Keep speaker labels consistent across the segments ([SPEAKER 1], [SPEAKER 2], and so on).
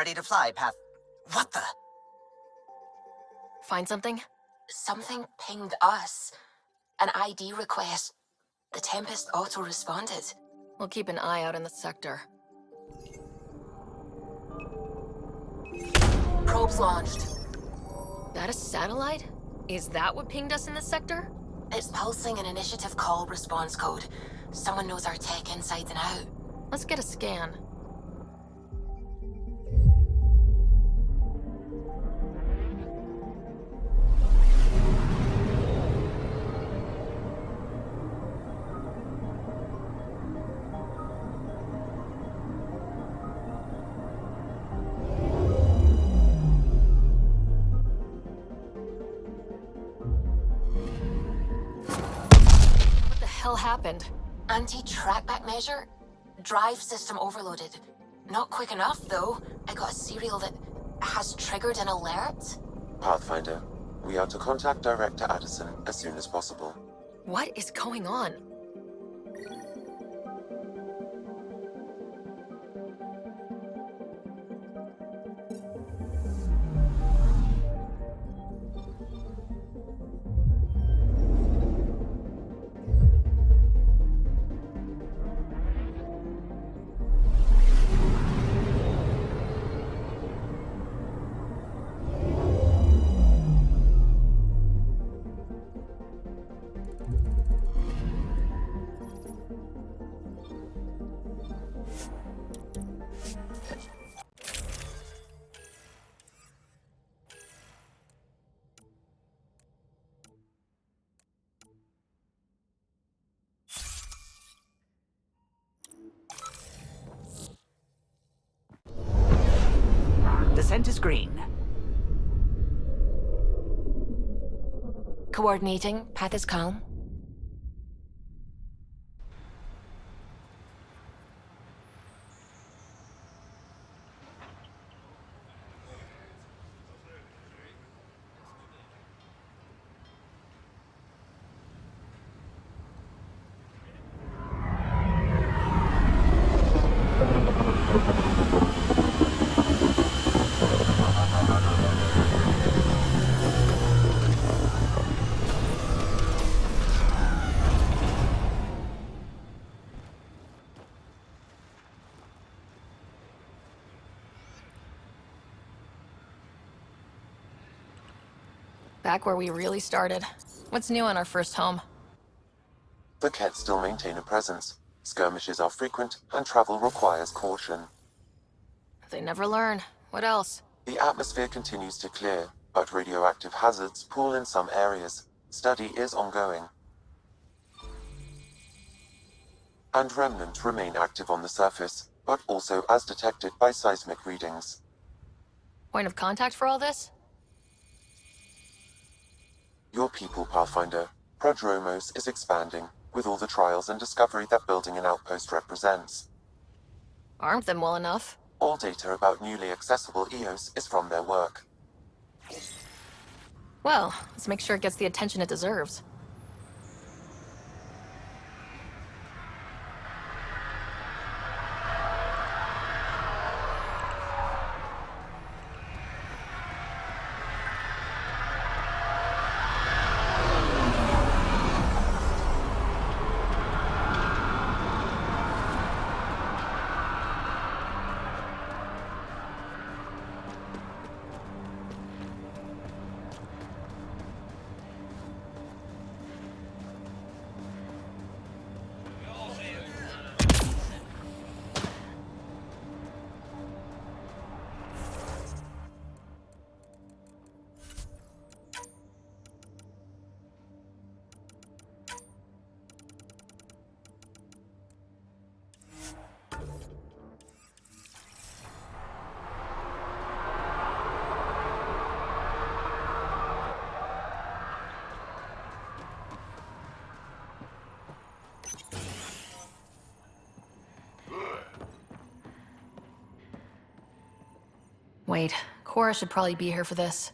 [SPEAKER 1] Ready to fly, Path. What the?
[SPEAKER 2] Find something?
[SPEAKER 3] Something pinged us. An ID request. The Tempest auto-responded.
[SPEAKER 2] We'll keep an eye out in the sector.
[SPEAKER 3] Probes launched.
[SPEAKER 2] That a satellite? Is that what pinged us in the sector?
[SPEAKER 3] It's pulsing an initiative call response code. Someone knows our tech inside and out.
[SPEAKER 2] Let's get a scan. What the hell happened?
[SPEAKER 3] Anti-trackback measure? Drive system overloaded. Not quick enough, though. I got a serial that has triggered an alert.
[SPEAKER 4] Pathfinder, we are to contact Director Addison as soon as possible.
[SPEAKER 2] What is going on?
[SPEAKER 5] center screen.
[SPEAKER 3] Coordinating. Path is calm.
[SPEAKER 2] Back where we really started. What's new on our first home?
[SPEAKER 4] The Kett still maintain a presence. Skirmishes are frequent, and travel requires caution.
[SPEAKER 2] They never learn. What else?
[SPEAKER 4] The atmosphere continues to clear, but radioactive hazards pool in some areas. Study is ongoing. And remnants remain active on the surface, but also as detected by seismic readings.
[SPEAKER 2] Point of contact for all this?
[SPEAKER 4] Your people, Pathfinder. Prodromos is expanding, with all the trials and discovery that building an outpost represents.
[SPEAKER 2] Armed them well enough.
[SPEAKER 4] All data about newly accessible EOS is from their work.
[SPEAKER 2] Well, let's make sure it gets the attention it deserves. Wait, Cora should probably be here for this.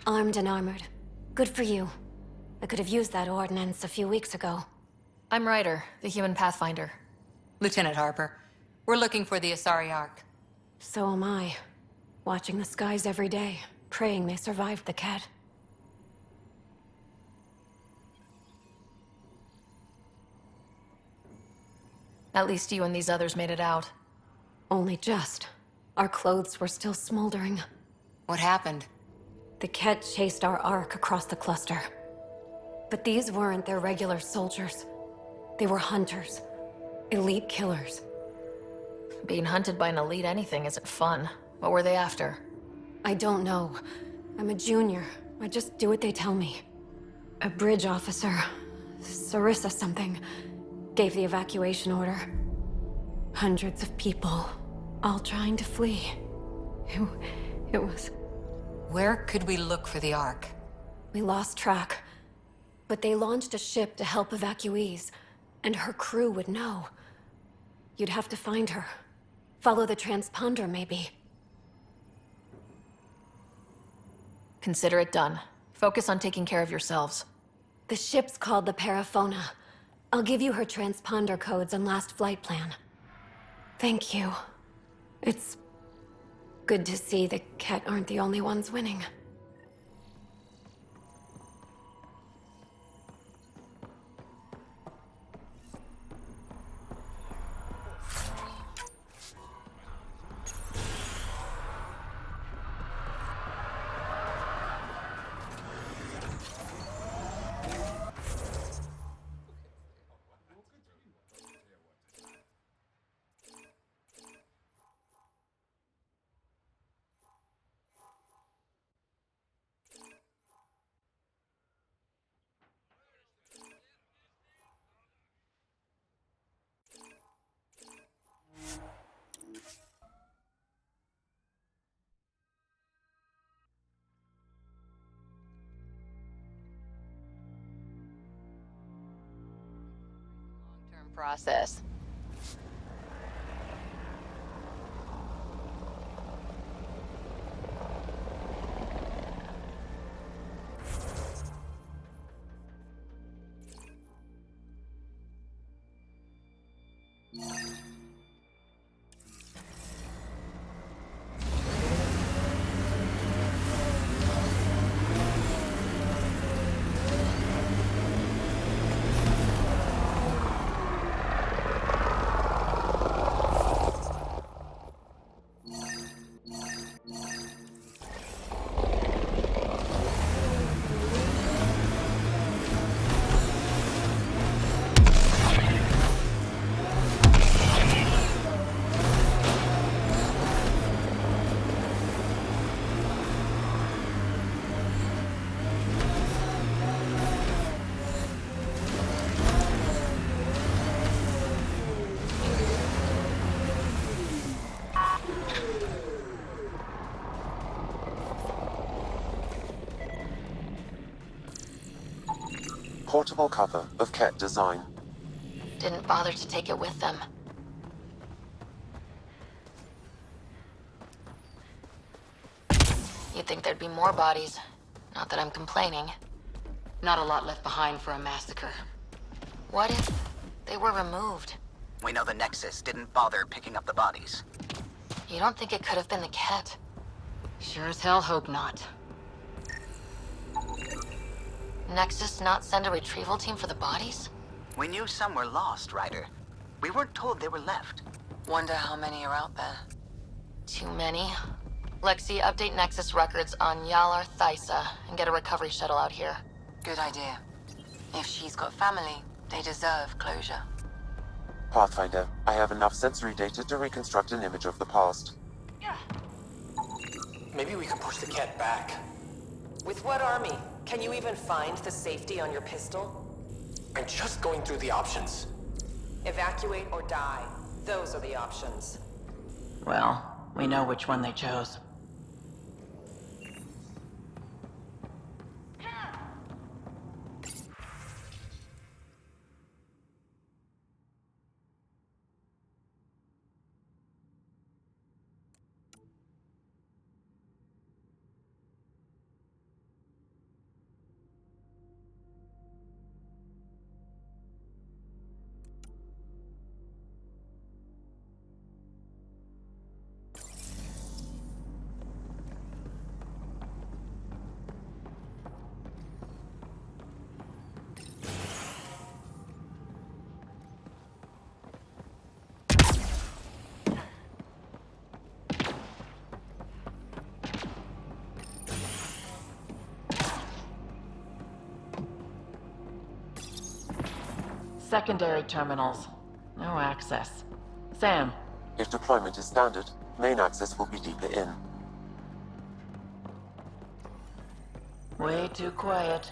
[SPEAKER 6] Armed and armored. Good for you. I could have used that ordnance a few weeks ago.
[SPEAKER 2] I'm Ryder, the human pathfinder.
[SPEAKER 7] Lieutenant Harper, we're looking for the Asari Ark.
[SPEAKER 6] So am I. Watching the skies every day, praying they survived the Kett.
[SPEAKER 2] At least you and these others made it out.
[SPEAKER 6] Only just. Our clothes were still smoldering.
[SPEAKER 7] What happened?
[SPEAKER 6] The Kett chased our Ark across the cluster. But these weren't their regular soldiers. They were hunters. Elite killers.
[SPEAKER 2] Being hunted by an elite anything isn't fun. What were they after?
[SPEAKER 6] I don't know. I'm a junior. I just do what they tell me. A bridge officer, Sarissa something, gave the evacuation order. Hundreds of people, all trying to flee. It was...
[SPEAKER 7] Where could we look for the Ark?
[SPEAKER 6] We lost track. But they launched a ship to help evacuees, and her crew would know. You'd have to find her. Follow the transponder, maybe.
[SPEAKER 2] Consider it done. Focus on taking care of yourselves.
[SPEAKER 6] The ship's called the Paraphona. I'll give you her transponder codes and last flight plan. Thank you. It's good to see the Ket aren't the only ones winning.
[SPEAKER 7] Long-term process.
[SPEAKER 4] Portable cover of Ket design.
[SPEAKER 3] Didn't bother to take it with them. You'd think there'd be more bodies. Not that I'm complaining.
[SPEAKER 7] Not a lot left behind for a massacre.
[SPEAKER 3] What if they were removed?
[SPEAKER 1] We know the Nexus didn't bother picking up the bodies.
[SPEAKER 3] You don't think it could have been the Ket?
[SPEAKER 7] Sure as hell hope not.
[SPEAKER 3] Nexus not send a retrieval team for the bodies?
[SPEAKER 1] We knew some were lost, Ryder. We weren't told they were left.
[SPEAKER 3] Wonder how many are out there. Too many. Lexi, update Nexus records on Yalar Thysa and get a recovery shuttle out here.
[SPEAKER 5] Good idea. If she's got family, they deserve closure.
[SPEAKER 4] Pathfinder, I have enough sensory data to reconstruct an image of the past.
[SPEAKER 8] Maybe we could push the Ket back.
[SPEAKER 9] With what army? Can you even find the safety on your pistol?
[SPEAKER 8] I'm just going through the options.
[SPEAKER 9] Evacuate or die. Those are the options.
[SPEAKER 5] Well, we know which one they chose.
[SPEAKER 10] Secondary terminals. No access. Sam.
[SPEAKER 4] If deployment is standard, main access will be deeper in.
[SPEAKER 10] Way too quiet.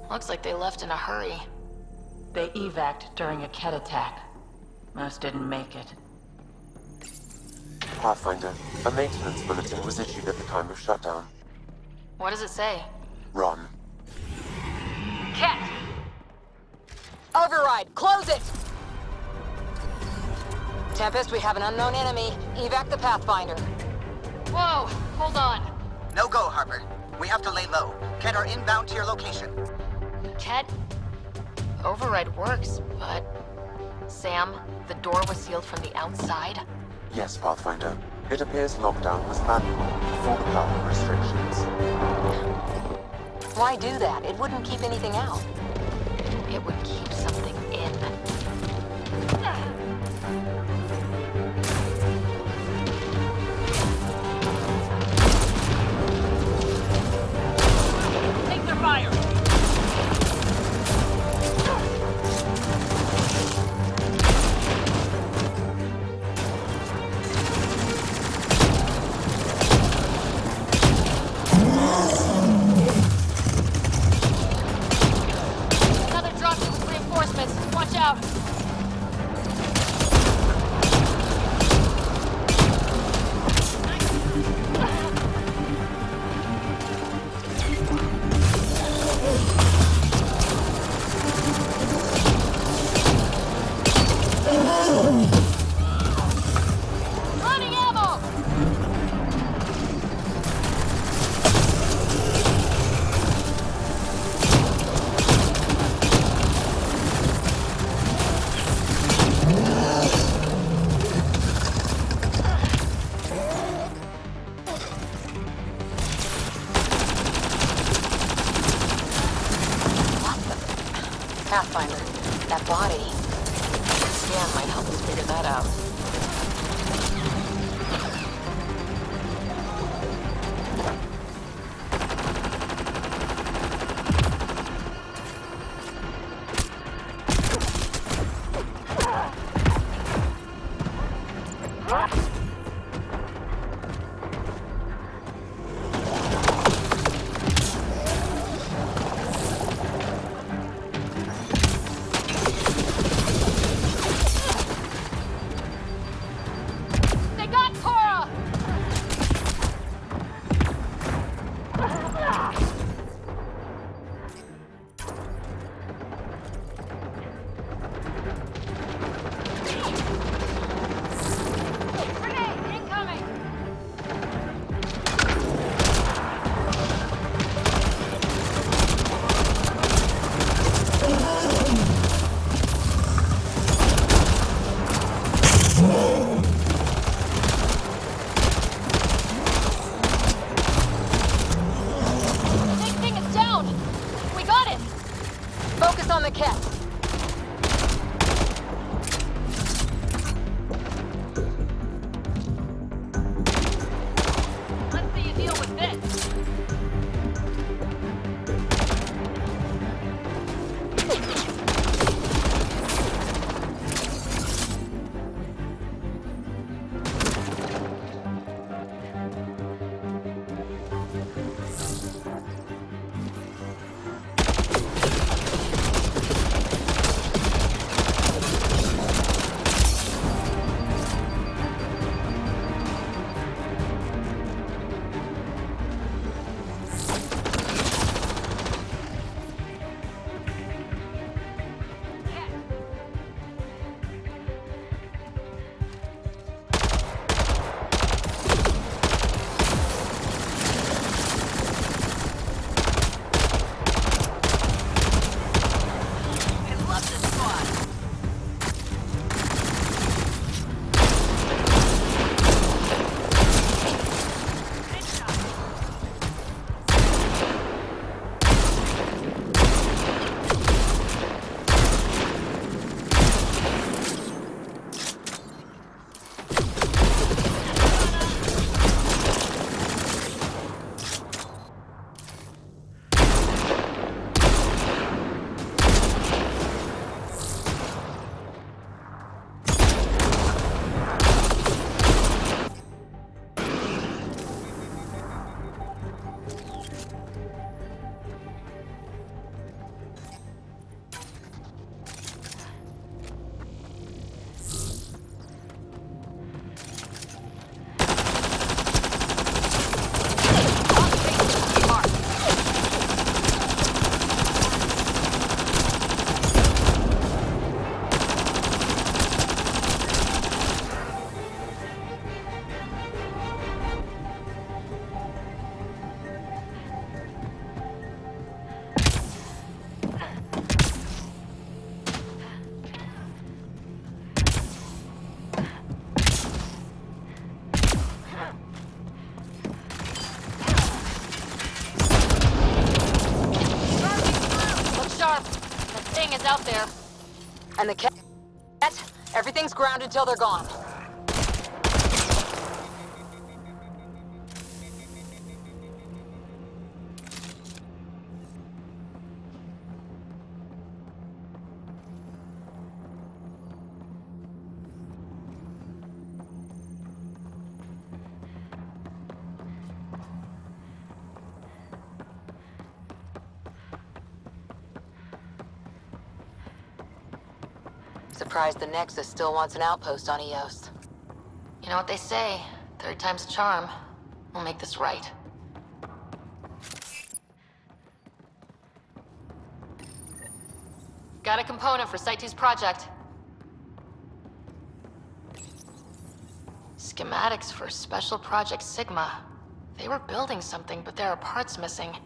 [SPEAKER 3] Looks like they left in a hurry.
[SPEAKER 10] They evac'd during a Ket attack. Most didn't make it.
[SPEAKER 4] Pathfinder, a maintenance bulletin was issued at the time of shutdown.
[SPEAKER 3] What does it say?
[SPEAKER 4] Run.
[SPEAKER 3] Ket! Override! Close it! Tempest, we have an unknown enemy. Evac the Pathfinder.
[SPEAKER 2] Whoa, hold on.
[SPEAKER 1] No go, Harper. We have to lay low. Ket are inbound to your location.
[SPEAKER 2] Ket? Override works, but... Sam, the door was sealed from the outside?
[SPEAKER 4] Yes, Pathfinder. It appears lockdown was manual, full power restrictions.
[SPEAKER 3] Why do that? It wouldn't keep anything out.
[SPEAKER 2] It would keep something in.
[SPEAKER 10] Take their fire!
[SPEAKER 2] Another dropship with reinforcements. Watch out. Running ammo!
[SPEAKER 3] Pathfinder, that body. Scan might help us figure that out.
[SPEAKER 2] They got Cora! out there.
[SPEAKER 3] And the cat? Everything's grounded till they're gone.
[SPEAKER 5] Surprised the Nexus still wants an outpost on EOS.
[SPEAKER 2] You know what they say, third time's a charm. We'll make this right. Got a component for Site 2's project. Schematics for Special Project Sigma. They were building something, but there are parts missing.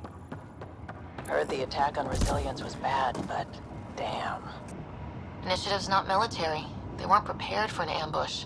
[SPEAKER 10] Heard the attack on Resilience was bad, but damn.
[SPEAKER 2] Initiative's not military. They weren't prepared for an ambush.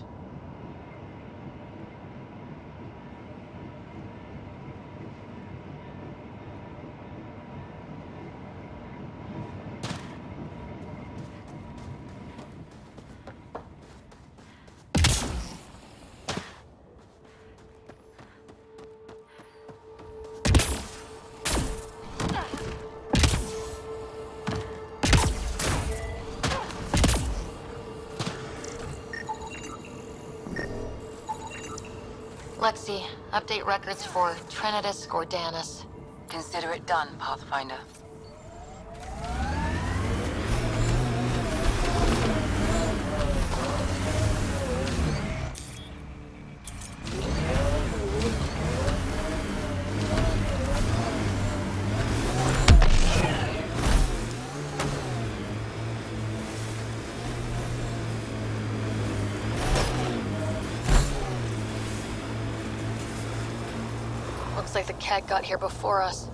[SPEAKER 2] Lexi, update records for Trinitas Gordanis.
[SPEAKER 5] Consider it done, Pathfinder.
[SPEAKER 2] Looks like the cat got here before us.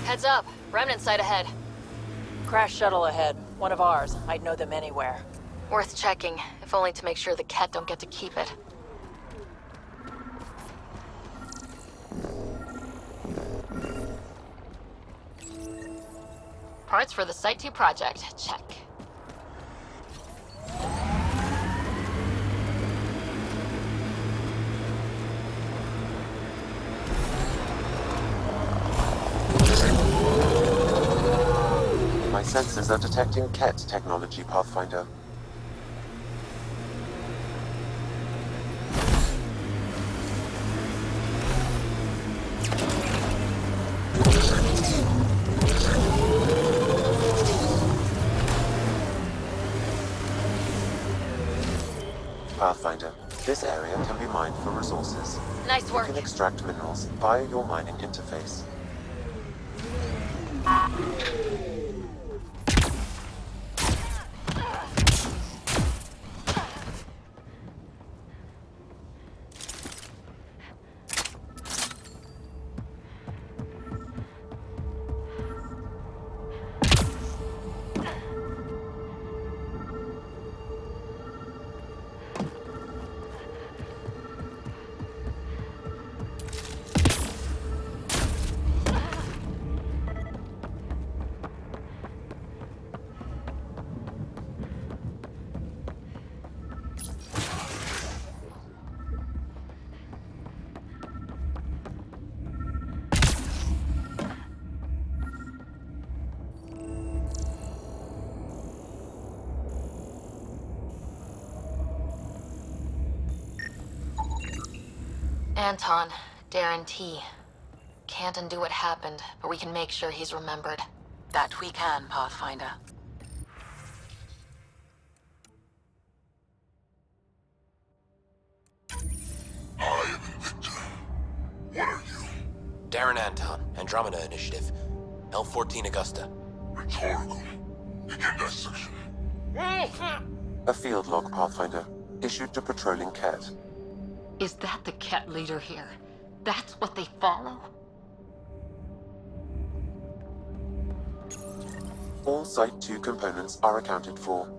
[SPEAKER 2] Heads up, remnant site ahead.
[SPEAKER 10] Crash shuttle ahead. One of ours. I'd know them anywhere.
[SPEAKER 2] Worth checking, if only to make sure the cat don't get to keep it. Parts for the Site 2 project, check.
[SPEAKER 4] My sensors are detecting KET technology, Pathfinder. Pathfinder, this area can be mined for resources.
[SPEAKER 2] Nice
[SPEAKER 4] You
[SPEAKER 2] work.
[SPEAKER 4] can extract minerals via your mining interface.
[SPEAKER 2] Anton, Darren T. Can't undo what happened, but we can make sure he's remembered.
[SPEAKER 5] That we can, Pathfinder.
[SPEAKER 11] I am Invictor. What are you?
[SPEAKER 8] Darren Anton, Andromeda Initiative. L-14 Augusta.
[SPEAKER 11] Rhetorical. Begin that section.
[SPEAKER 4] A field log, Pathfinder, issued to patrolling KET.
[SPEAKER 10] Is that the cat leader here? That's what they follow?
[SPEAKER 4] All Site 2 components are accounted for.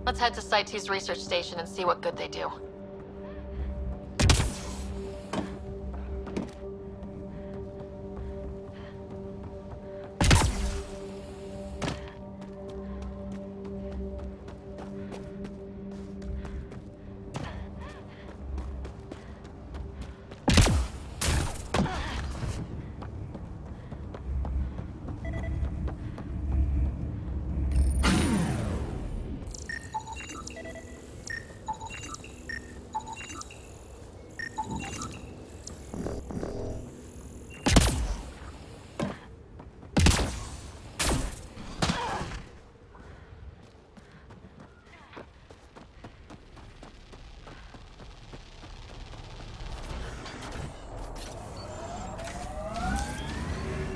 [SPEAKER 2] Let's head to Site 2's research station and see what good they do.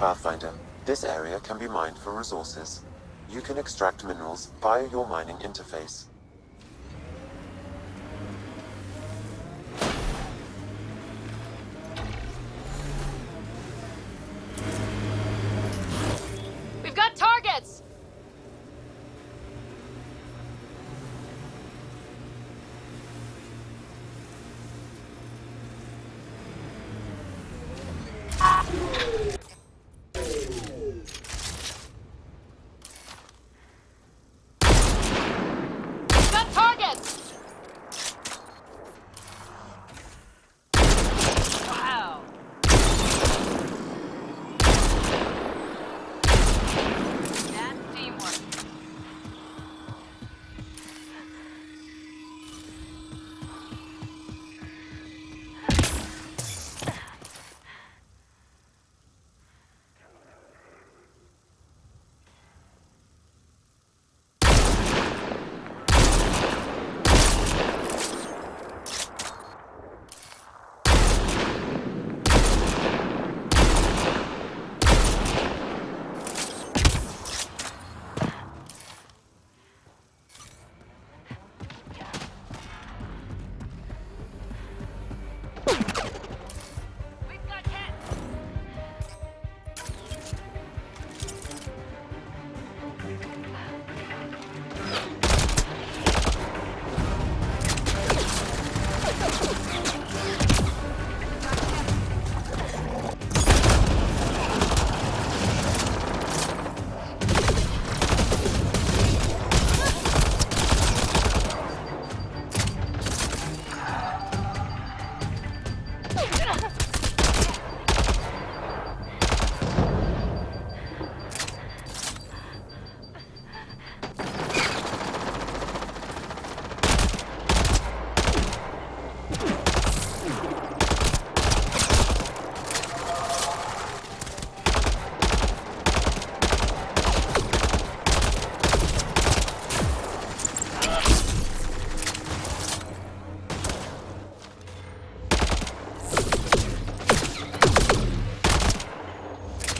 [SPEAKER 4] Pathfinder, this area can be mined for resources. You can extract minerals via your mining interface.
[SPEAKER 2] We've got targets! We've got targets! Wow. That's teamwork. We've got hits!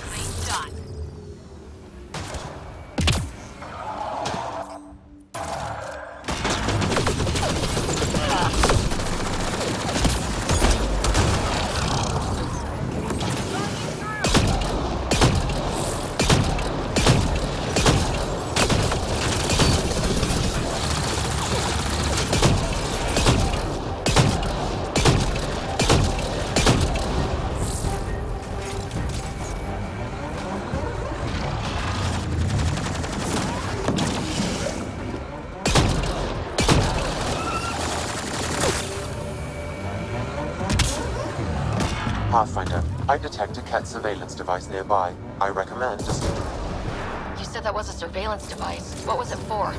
[SPEAKER 2] Nice shot.
[SPEAKER 4] Pathfinder, I detect a Ket surveillance device nearby. I recommend just
[SPEAKER 2] You said that was a surveillance device. What was it for?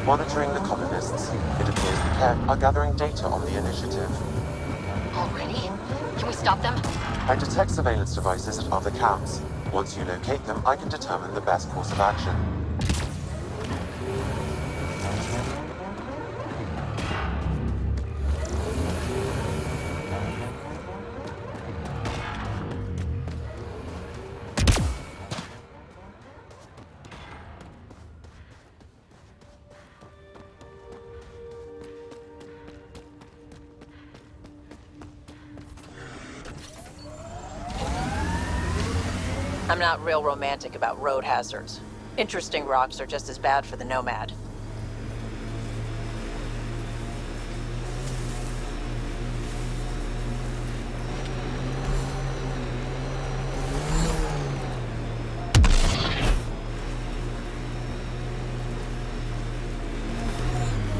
[SPEAKER 4] monitoring the colonists. It appears the Ket are gathering data on the initiative.
[SPEAKER 2] Already? Can we stop them?
[SPEAKER 4] I detect surveillance devices at other camps. Once you locate them, I can determine the best course of action.
[SPEAKER 10] I'm not real romantic about road hazards. Interesting rocks are just as bad for the Nomad.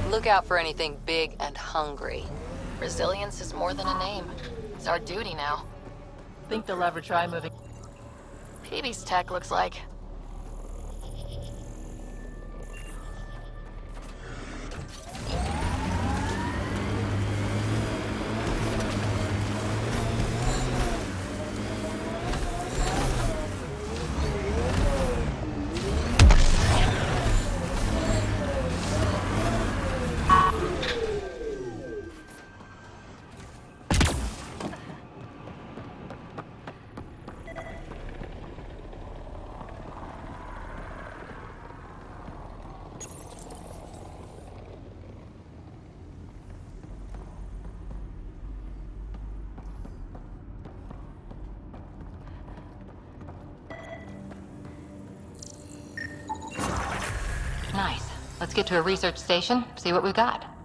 [SPEAKER 7] Look out for anything big and hungry.
[SPEAKER 2] Resilience is more than a name. It's our duty now.
[SPEAKER 10] Think they'll ever try moving.
[SPEAKER 2] Peebee's tech looks like.
[SPEAKER 7] get to a research station, see what we've got.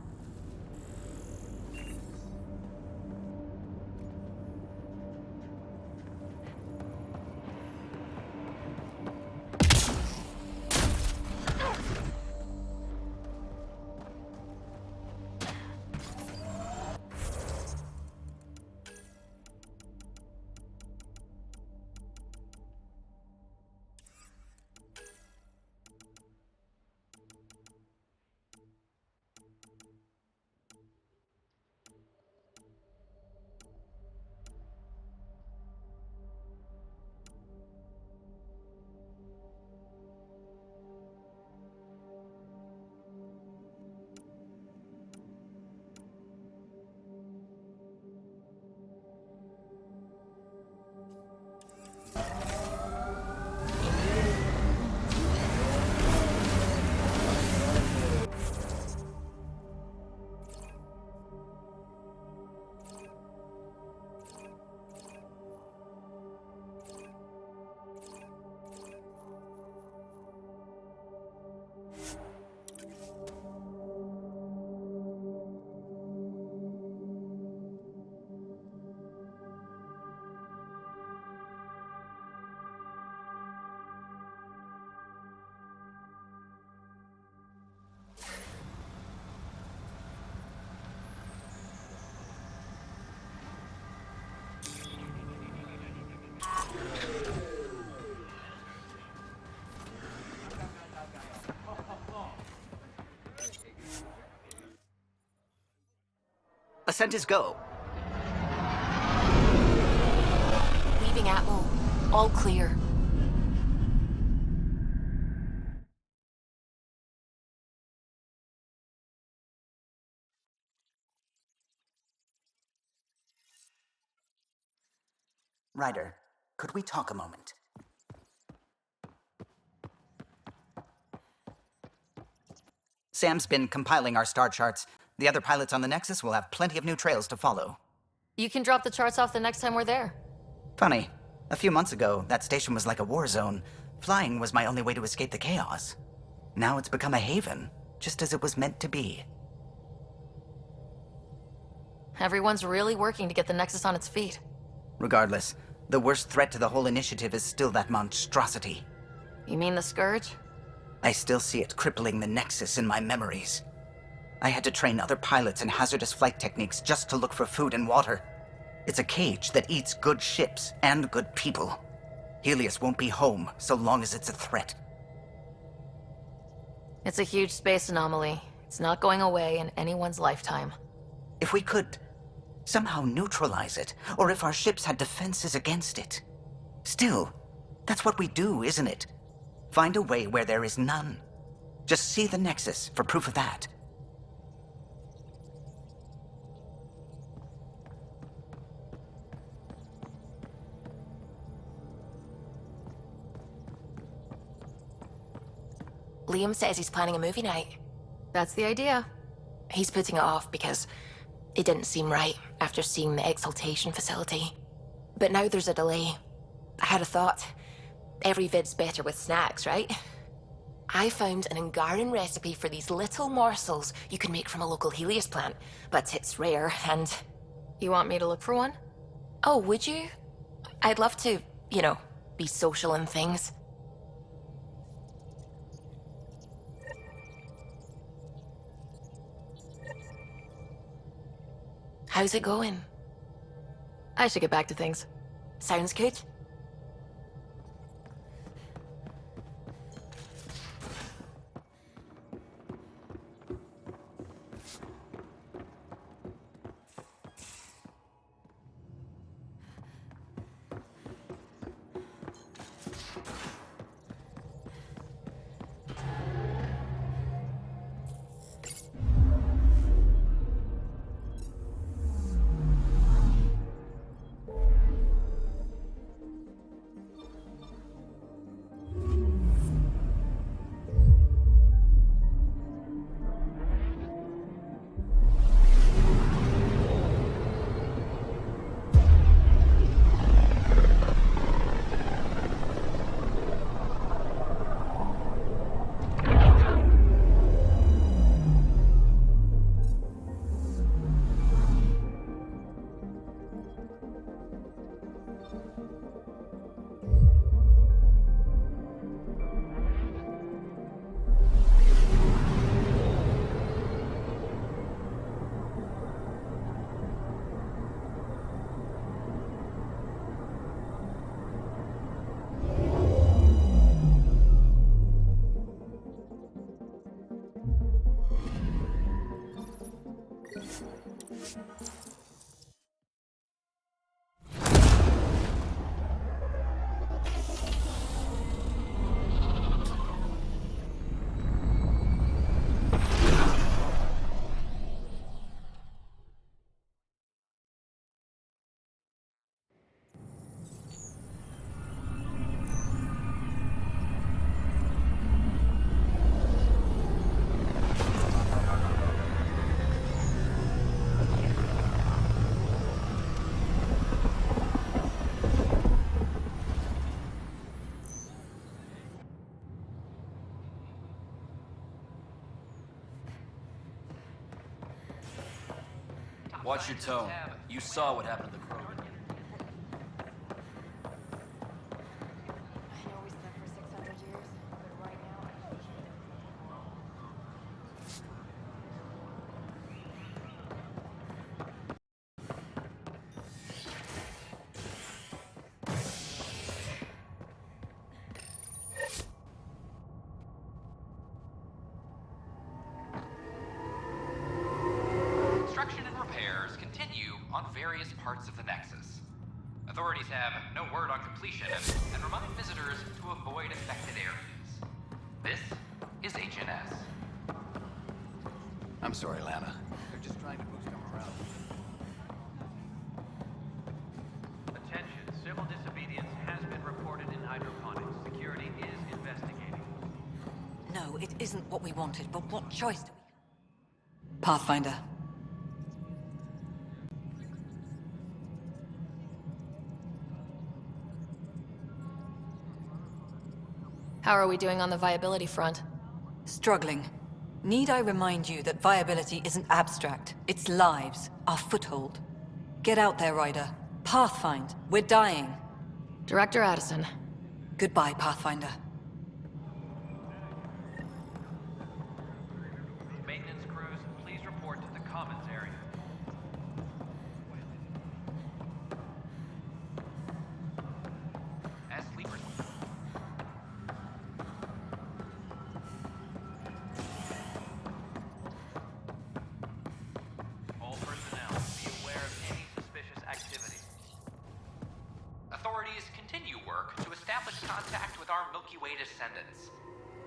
[SPEAKER 1] Ascent is go.
[SPEAKER 3] Leaving Atmo. All clear.
[SPEAKER 1] Ryder, could we talk a moment? Sam's been compiling our star charts. The other pilots on the Nexus will have plenty of new trails to follow.
[SPEAKER 2] You can drop the charts off the next time we're there.
[SPEAKER 1] Funny. A few months ago, that station was like a war zone. Flying was my only way to escape the chaos. Now it's become a haven, just as it was meant to be.
[SPEAKER 2] Everyone's really working to get the Nexus on its feet.
[SPEAKER 1] Regardless, the worst threat to the whole initiative is still that monstrosity.
[SPEAKER 2] You mean the Scourge?
[SPEAKER 1] I still see it crippling the Nexus in my memories. I had to train other pilots in hazardous flight techniques just to look for food and water. It's a cage that eats good ships and good people. Helios won't be home so long as it's a threat.
[SPEAKER 2] It's a huge space anomaly. It's not going away in anyone's lifetime.
[SPEAKER 1] If we could somehow neutralize it, or if our ships had defenses against it. Still, that's what we do, isn't it? Find a way where there is none. Just see the Nexus for proof of that.
[SPEAKER 3] Liam says he's planning a movie night.
[SPEAKER 2] That's the idea.
[SPEAKER 3] He's putting it off because it didn't seem right after seeing the exaltation facility. But now there's a delay. I had a thought. Every vid's better with snacks, right? I found an Angaran recipe for these little morsels you can make from a local Helios plant, but it's rare and...
[SPEAKER 2] You want me to look for one?
[SPEAKER 3] Oh, would you? I'd love to, be social and things. How's it going?
[SPEAKER 2] I should get back to things.
[SPEAKER 3] Sounds good.
[SPEAKER 12] Watch your tone. You saw what happened to the Krogan.
[SPEAKER 6] I know we slept for 600 years, but right now I can't.
[SPEAKER 13] Construction and repairs continue on various parts of the Nexus. Authorities have no word on completion and remind visitors to avoid affected areas. This is HNS.
[SPEAKER 12] I'm sorry, Lana. They're just trying to boost our morale.
[SPEAKER 14] Attention, civil disobedience has been reported in hydroponics. Security is investigating.
[SPEAKER 7] No, it isn't what we wanted, but what choice do we... Pathfinder.
[SPEAKER 2] How are we doing on the viability front?
[SPEAKER 7] Struggling. Need I remind you that viability isn't abstract? It's lives, our foothold. Get out there, Ryder. Pathfind. We're dying.
[SPEAKER 2] Director Addison.
[SPEAKER 7] Goodbye, Pathfinder.
[SPEAKER 14] Maintenance crews, please report to the commons area.
[SPEAKER 13] As sleepers.
[SPEAKER 14] All personnel, be aware of any suspicious activity.
[SPEAKER 13] Authorities continue work to establish contact with our Milky Way descendants.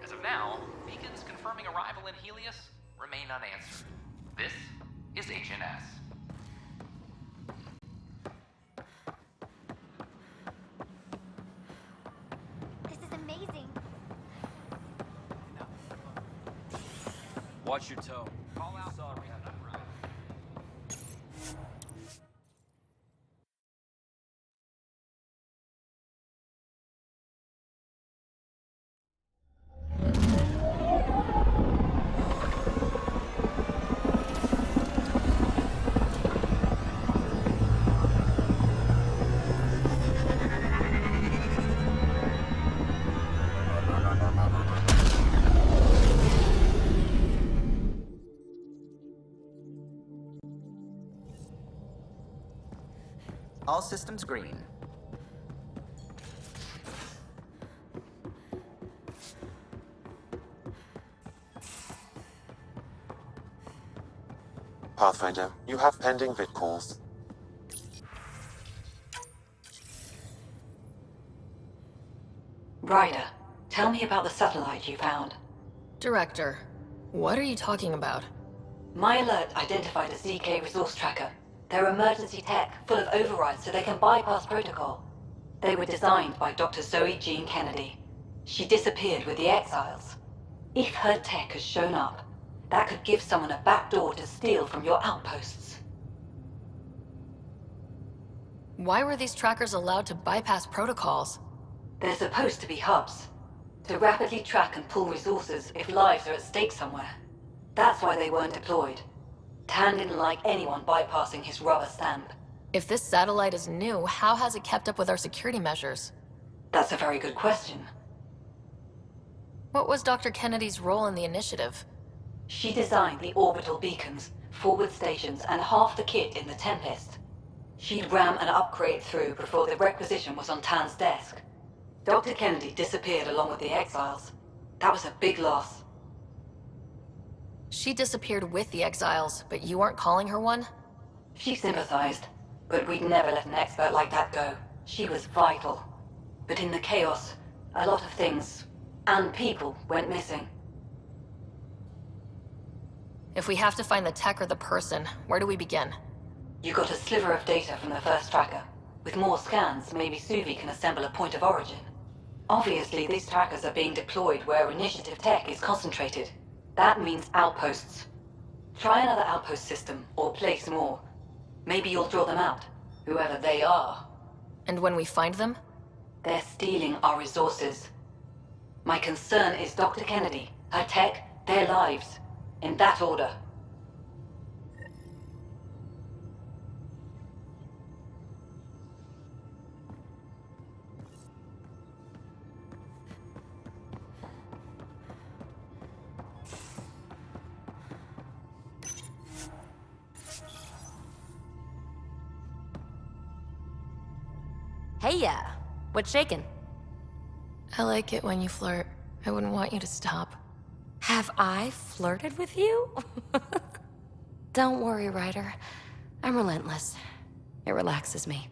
[SPEAKER 13] As of now, beacons confirming arrival in Helios remain unanswered. This is HNS.
[SPEAKER 15] This is amazing.
[SPEAKER 12] Watch your tone.
[SPEAKER 13] Call out.
[SPEAKER 12] Saw what happened.
[SPEAKER 1] All systems green.
[SPEAKER 4] Pathfinder, you have pending vid calls.
[SPEAKER 7] Ryder, tell me about the satellite you found.
[SPEAKER 2] Director, what are you talking about?
[SPEAKER 7] My alert identified a ZK resource tracker. They're emergency tech, full of overrides so they can bypass protocol. They were designed by Dr. Zoe Jean Kennedy. She disappeared with the Exiles. If her tech has shown up, that could give someone a backdoor to steal from your outposts.
[SPEAKER 2] Why were these trackers allowed to bypass protocols?
[SPEAKER 7] They're supposed to be hubs, to rapidly track and pull resources if lives are at stake somewhere. That's why they weren't deployed. Tan didn't like anyone bypassing his rubber stamp.
[SPEAKER 2] If this satellite is new, how has it kept up with our security measures?
[SPEAKER 7] That's a very good question.
[SPEAKER 2] What was Dr. Kennedy's role in the initiative?
[SPEAKER 7] She designed the orbital beacons, forward stations, and half the kit in the Tempest. She'd ram an upgrade through before the requisition was on Tan's desk. Dr. Kennedy disappeared along with the Exiles. That was a big loss.
[SPEAKER 2] She disappeared with the Exiles, but you aren't calling her one?
[SPEAKER 7] She sympathized, but we'd never let an expert like that go. She was vital. But in the chaos, a lot of things, and people, went missing.
[SPEAKER 2] If we have to find the tech or the person, where do we begin?
[SPEAKER 7] You got a sliver of data from the first tracker. With more scans, maybe Suvi can assemble a point of origin. Obviously, these trackers are being deployed where initiative tech is concentrated. That means outposts. Try another outpost system, or place more. Maybe you'll draw them out, whoever they are.
[SPEAKER 2] And when we find them?
[SPEAKER 7] They're stealing our resources. My concern is Dr. Kennedy, her tech, their lives. In that order.
[SPEAKER 3] Hey, what's shaking?
[SPEAKER 2] I like it when you flirt. I wouldn't want you to stop.
[SPEAKER 3] Have I flirted with you? Don't worry, Ryder. I'm relentless. It relaxes me.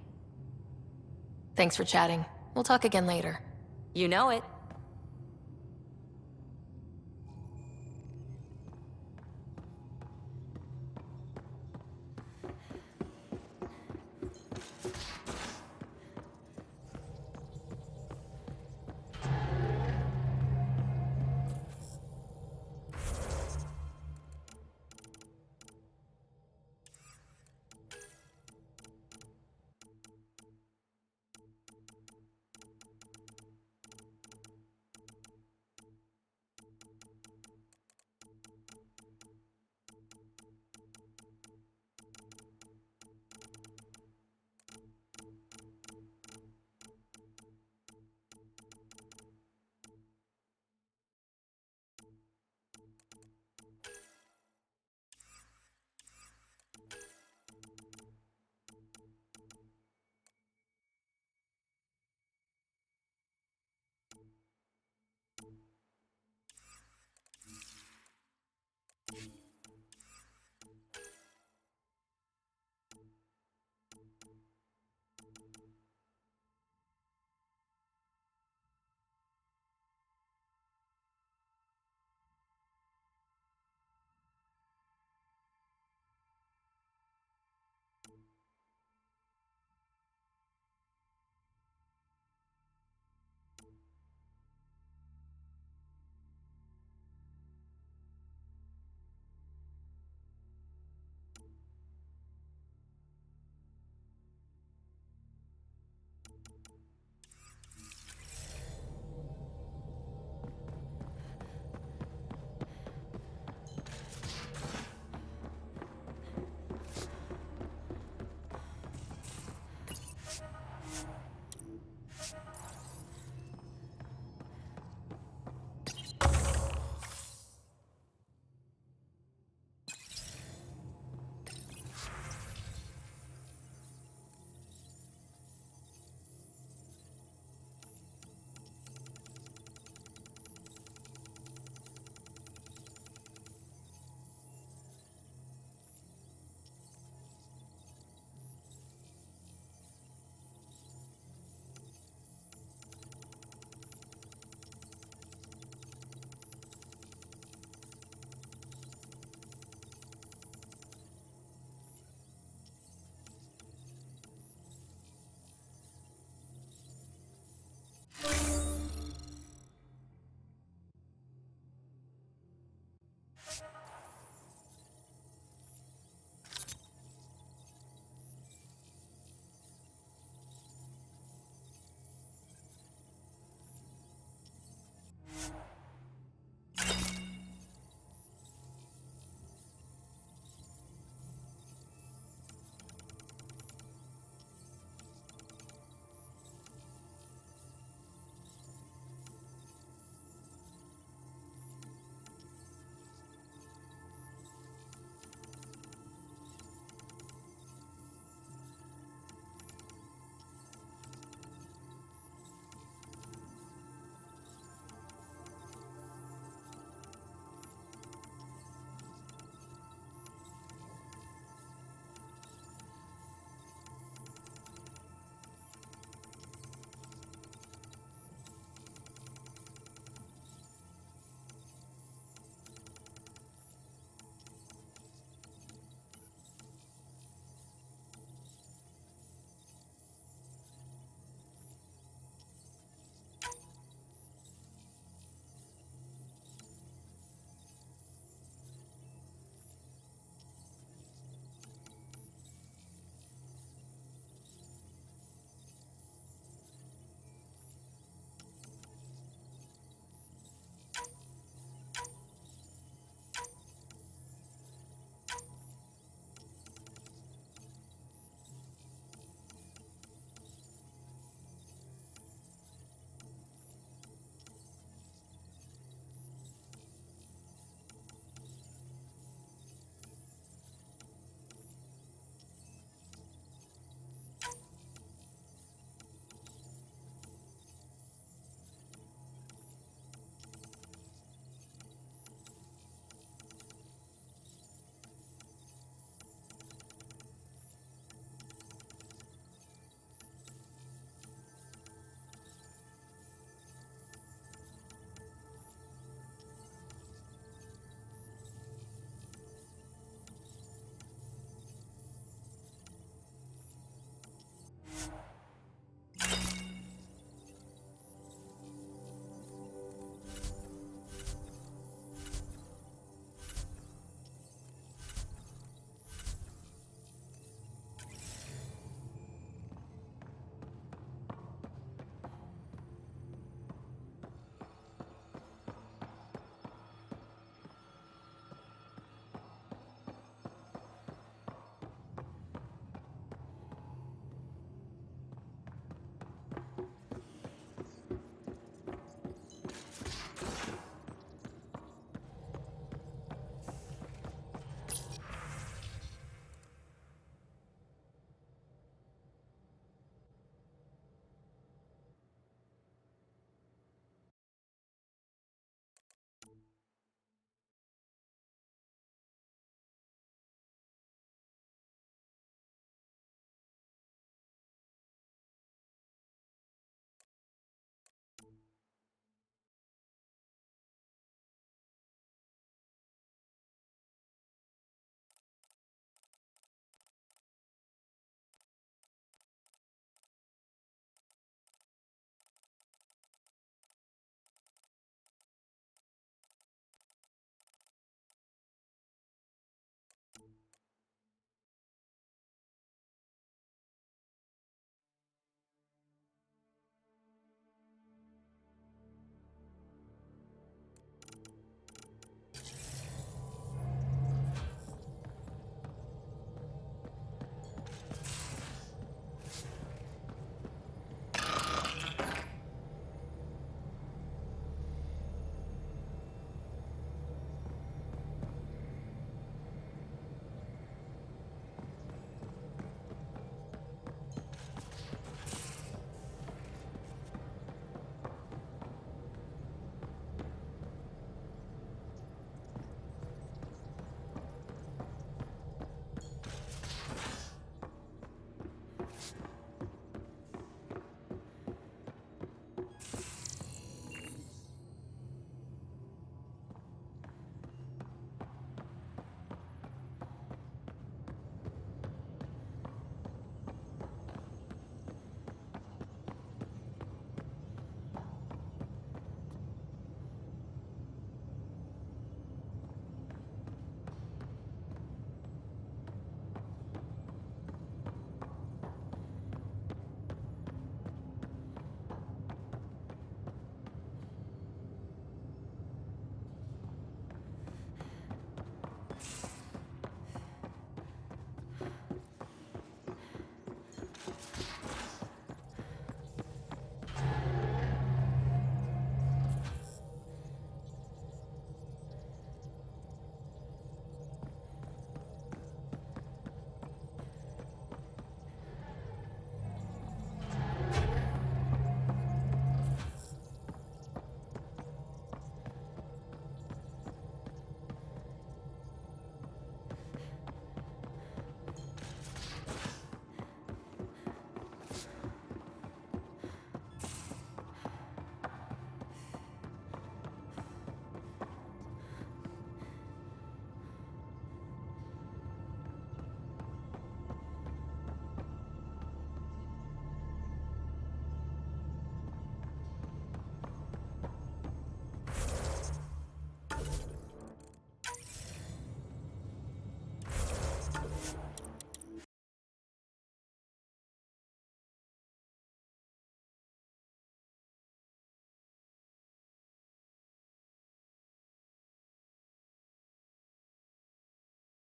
[SPEAKER 2] Thanks for chatting. We'll talk again later.
[SPEAKER 3] You know it.